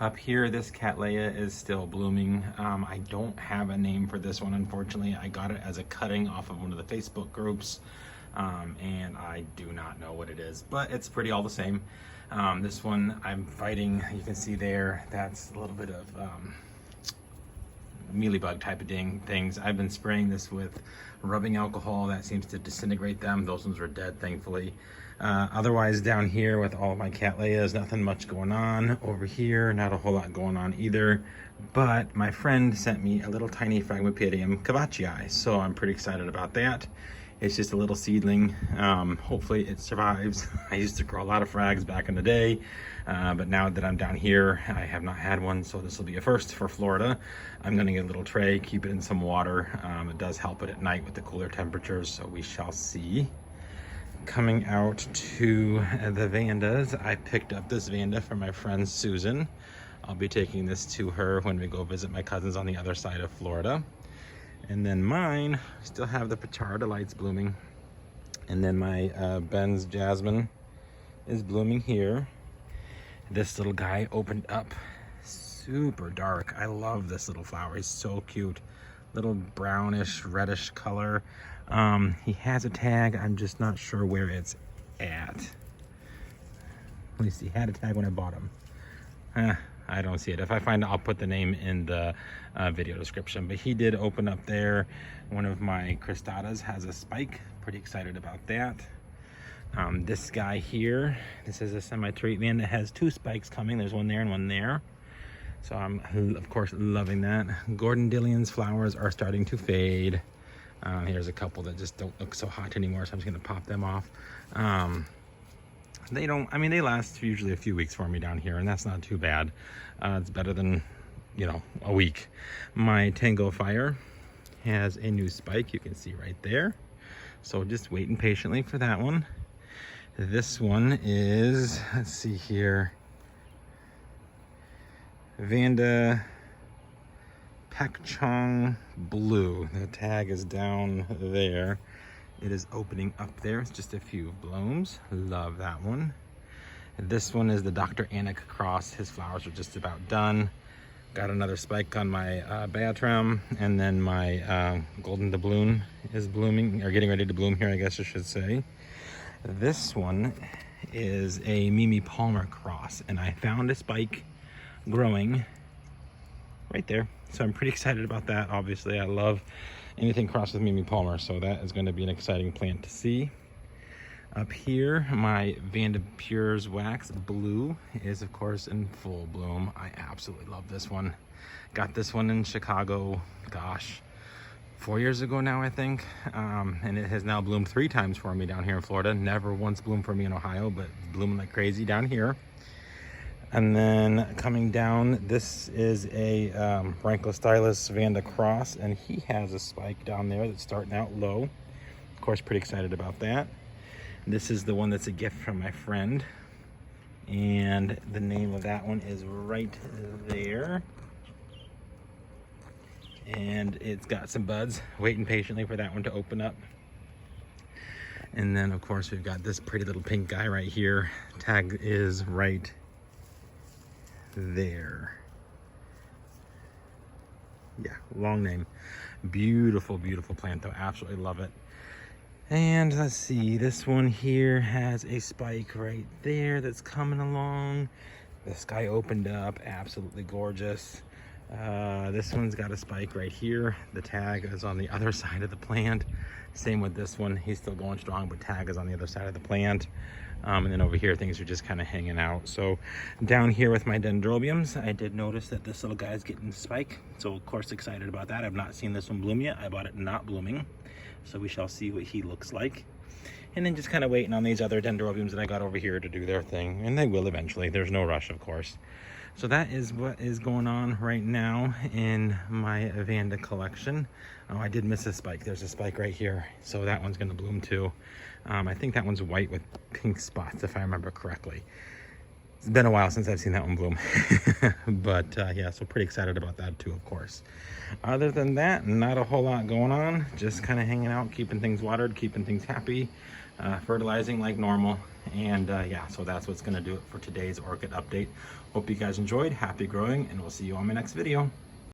Up here, this Cattleya is still blooming. I don't have a name for this one, unfortunately. I got it as a cutting off of one of the Facebook groups, and I do not know what it is, but it's pretty all the same. This one I'm fighting, you can see there, that's a little bit of mealybug type of things. I've been spraying this with rubbing alcohol. That seems to disintegrate them. Those ones were dead, thankfully. Otherwise, down here with all of my Cattleyas, nothing much going on. Over here, not a whole lot going on either. But my friend sent me a little tiny Phragmipedium cavachii, so I'm pretty excited about that. It's just a little seedling. Hopefully it survives. I used to grow a lot of frags back in the day, but now that I'm down here, I have not had one, so this will be a first for Florida. I'm gonna get a little tray, keep it in some water. It does help it at night with the cooler temperatures, so we shall see. Coming out to the Vandas, I picked up this Vanda from my friend Susan. I'll be taking this to her when we go visit my cousins on the other side of Florida. And then mine, still have the Pacharda lights blooming. And then my Ben's Jasmine is blooming here. This little guy opened up, super dark. I love this little flower, he's so cute. Little brownish, reddish color. He has a tag, I'm just not sure where it's at. At least he had a tag when I bought him. I don't see it. If I find it, I'll put the name in the video description. But he did open up there. One of my cristatas has a spike. Pretty excited about that. This guy here, this is a semi-treat Vanda, has two spikes coming. There's one there and one there. So I'm, of course, loving that. Gordon Dillion's flowers are starting to fade. Here's a couple that just don't look so hot anymore, so I'm just gonna pop them off. They don't, I mean, they last usually a few weeks for me down here, and that's not too bad. It's better than, you know, a week. My Tango Fire has a new spike, you can see right there. So just waiting patiently for that one. This one is, let's see here, Vanda Pac-Chong Blue. The tag is down there. It is opening up there. It's just a few blooms. Love that one. This one is the Dr. Anik cross. His flowers are just about done. Got another spike on my Batram, and then my Golden Doubloon is blooming, or getting ready to bloom here, I guess I should say. This one is a Mimi Palmer cross, and I found a spike growing right there. So I'm pretty excited about that. Obviously, I love anything crossed with Mimi Palmer, so that is going to be an exciting plant to see. Up here, my Vanderpure's Wax Blue is, of course, in full bloom. I absolutely love this one. Got this one in Chicago, gosh, 4 years ago now, I think. And it has now bloomed 3 times for me down here in Florida. Never once bloomed for me in Ohio, but blooming like crazy down here. And then coming down, this is a Branco Stylus Vanda Cross, and he has a spike down there that's starting out low. Of course, pretty excited about that. This is the one that's a gift from my friend, and the name of that one is right there. And it's got some buds, waiting patiently for that one to open up. And then, of course, we've got this pretty little pink guy right here. Tag is right there. Yeah, long name. Beautiful, beautiful plant though. Absolutely love it. And let's see, this one here has a spike right there that's coming along. This guy opened up, absolutely gorgeous. This one's got a spike right here. The tag is on the other side of the plant. Same with this one. He's still going strong, but tag is on the other side of the plant. And then over here, things are just kind of hanging out. So down here with my dendrobiums, I did notice that this little guy's getting a spike. So of course, excited about that. I've not seen this one bloom yet. I bought it not blooming. So we shall see what he looks like. And then just kind of waiting on these other dendrobiums that I got over here to do their thing. And they will eventually. There's no rush, of course. So that is what is going on right now in my Vanda collection. Oh, I did miss a spike. There's a spike right here. So that one's going to bloom too. I think that one's white with pink spots, if I remember correctly. It's been a while since I've seen that one bloom. But yeah, so pretty excited about that too, of course. Other than that, not a whole lot going on. Just kind of hanging out, keeping things watered, keeping things happy, fertilizing like normal. And yeah, so that's what's going to do it for today's orchid update. Hope you guys enjoyed. Happy growing, and we'll see you on my next video.